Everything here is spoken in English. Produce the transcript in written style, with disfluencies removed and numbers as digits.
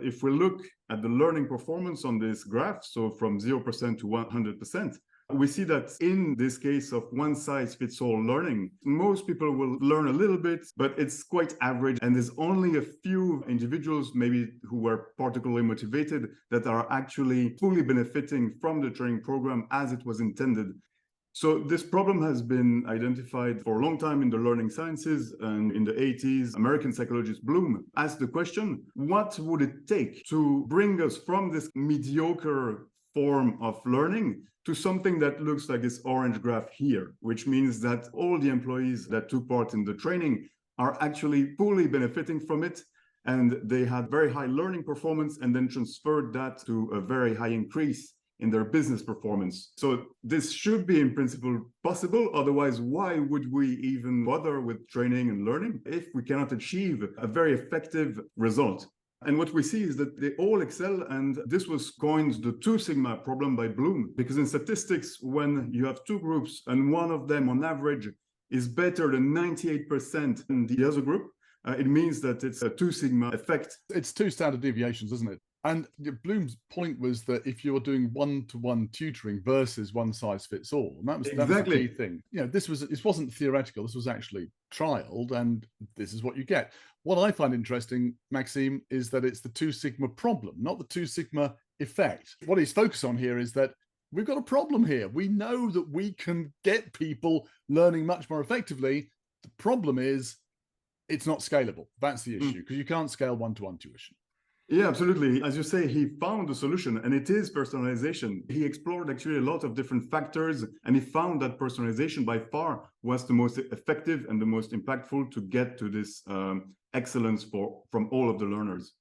If we look at the learning performance on this graph, so from 0% to 100%, we see that in this case of one-size-fits-all learning, most people will learn a little bit, but it's quite average. And there's only a few individuals, maybe who were particularly motivated, that are actually fully benefiting from the training program as it was intended. So this problem has been identified for a long time in the learning sciences, and in the 80s, American psychologist Bloom asked the question, what would it take to bring us from this mediocre form of learning to something that looks like this orange graph here, which means that all the employees that took part in the training are actually fully benefiting from it, and they had very high learning performance and then transferred that to a very high increase in their business performance. So this should be in principle possible. Otherwise, why would we even bother with training and learning if we cannot achieve a very effective result? And what we see is that they all excel, and this was coined the 2 sigma problem by Bloom, because in statistics, when you have 2 groups and one of them on average is better than 98% in the other group, it means that it's a 2 sigma effect. It's 2 standard deviations, isn't it? And Bloom's point was that if you're doing one-to-one tutoring versus one size fits all, and that was the key thing. You know, this wasn't theoretical. This was actually trialed, and this is what you get. What I find interesting, Maxime, is that it's the 2 sigma problem, not the 2 sigma effect. What he's focused on here is that we've got a problem here. We know that we can get people learning much more effectively. The problem is it's not scalable. That's the issue, because you can't scale one-to-one tuition. Yeah, absolutely. As you say, he found a solution, and it is personalization. He explored actually a lot of different factors, and he found that personalization by far was the most effective and the most impactful to get to this excellence from all of the learners.